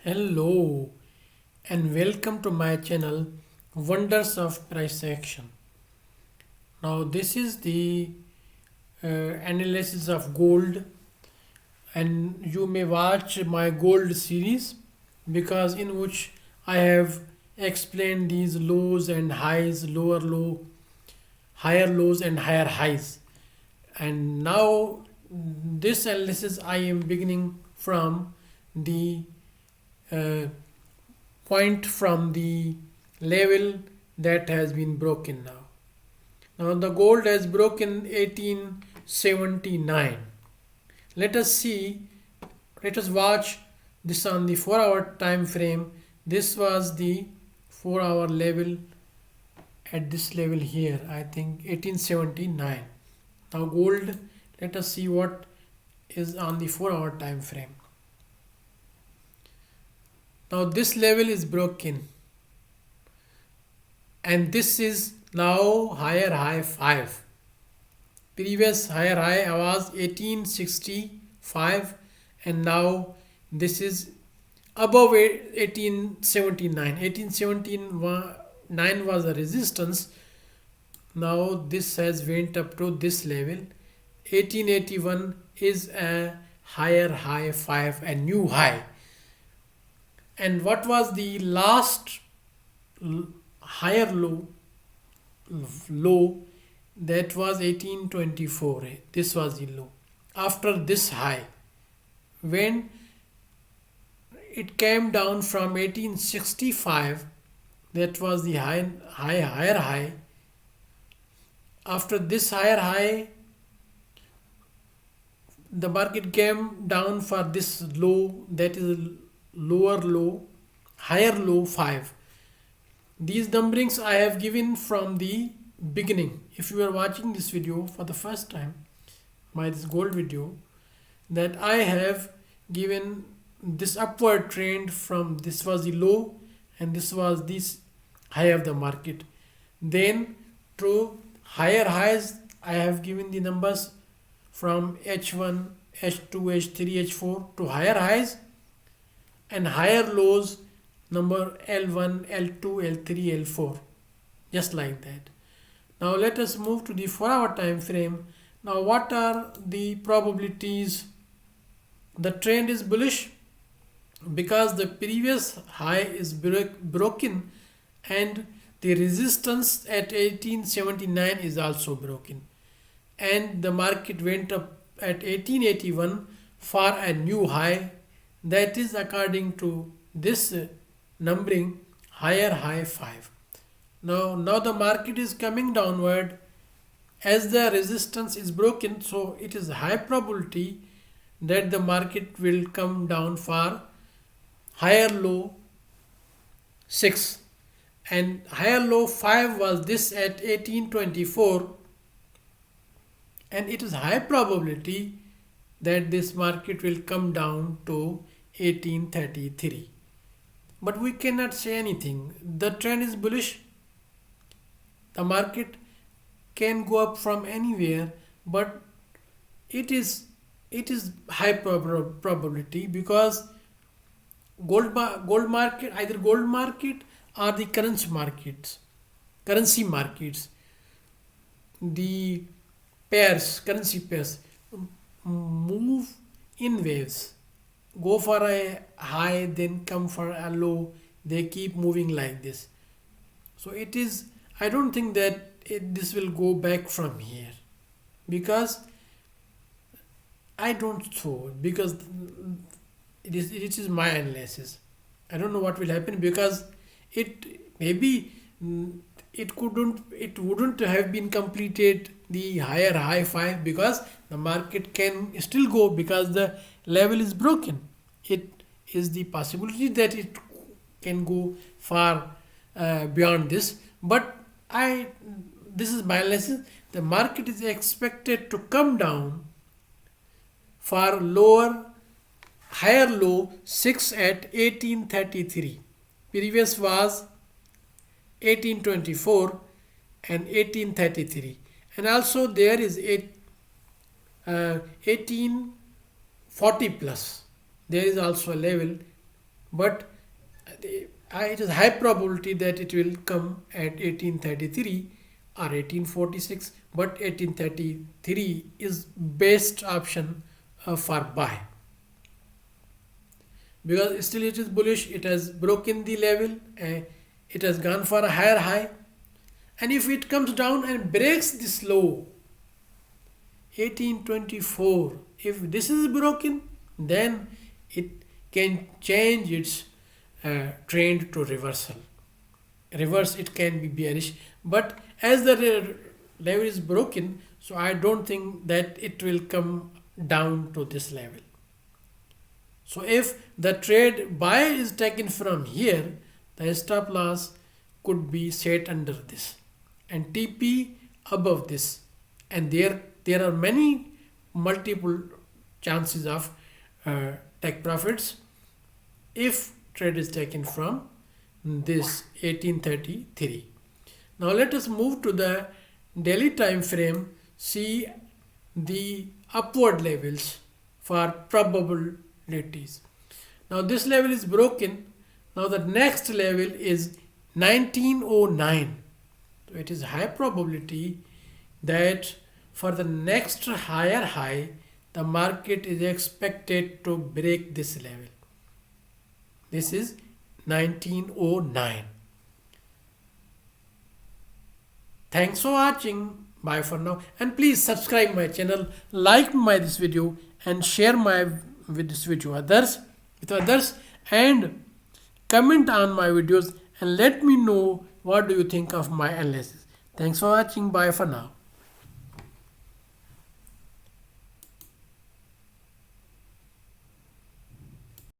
Hello and welcome to my channel Wonders of Price Action. Now this is the analysis of gold, and you may watch my gold series because in which I have explained these lows and highs, lower low, higher lows and higher highs. And now this analysis I am beginning from the uh, point from the level that has been broken now. Now the gold has broken 1879. Let us see, let us watch this on the 4-hour time frame. This was the 4-hour level at this level here, I think 1879. Now gold, let us see what is on the 4-hour time frame. Now this level is broken and this is now higher high 5. Previous higher high was 1865 and now this is above 1879. 1879 was a resistance. Now this has went up to this level. 1881 is a higher high 5, a new high. And what was the last higher low? That was 1824. This was the low. After this high, when it came down from 1865, that was the higher high. After this higher high, the market came down for this low, that is lower low, higher low 5. These numberings I have given from the beginning. If you are watching this video for the first time, this gold video, that I have given this upward trend from this was the low and this was this high of the market. Then to higher highs I have given the numbers from H1, H2, H3, H4 to higher highs, and higher lows number L1, L2, L3, L4, just like that. Now let us move to the 4-hour time frame. Now what are the probabilities? The trend is bullish because the previous high is broken and the resistance at 1879 is also broken, and the market went up at 1881 for a new high, that is according to this numbering higher high 5. Now the market is coming downward as the resistance is broken, so it is high probability that the market will come down for higher low 6, and higher low 5 was this at 1824, and it is high probability that this market will come down to 1833. But we cannot say anything. The trend is bullish. The market can go up from anywhere, but it is high probability because gold market, either gold market or the currency markets, the currency pairs move in waves, go for a high then come for a low, they keep moving like this. So it is, I don't think that this will go back from here, because I don't so, because it is my analysis. I don't know what will happen, because it maybe it wouldn't have been completed the higher high 5, because the market can still go because the level is broken. It is the possibility that it can go far beyond this, but this is my analysis. The market is expected to come down for higher low 6 at 1833. Previous was 1824 and 1833, and also there is 1840 plus. There is also a level but it is high probability that it will come at 1833 or 1846, but 1833 is best option for buy, because still it is bullish. It has broken the level, it has gone for a higher high, and if it comes down and breaks this low 1824, if this is broken, then it can change its trend to reversal. Reverse, it can be bearish, but as the level is broken, so I don't think that it will come down to this level. So if the trade buy is taken from here, the stop loss could be set under this and TP above this, and there are many multiple chances of take profits if trade is taken from this 1833. Now let us move to the daily time frame, see the upward levels for probabilities. Now this level is broken. Now the next level is 1909. So it is high probability that for the next higher high, the market is expected to break this level. This is 1909. Thanks for watching. Bye for now, and please subscribe my channel, like this video, and share this video with others, and comment on my videos and let me know what do you think of my analysis. Thanks for watching. Bye for now.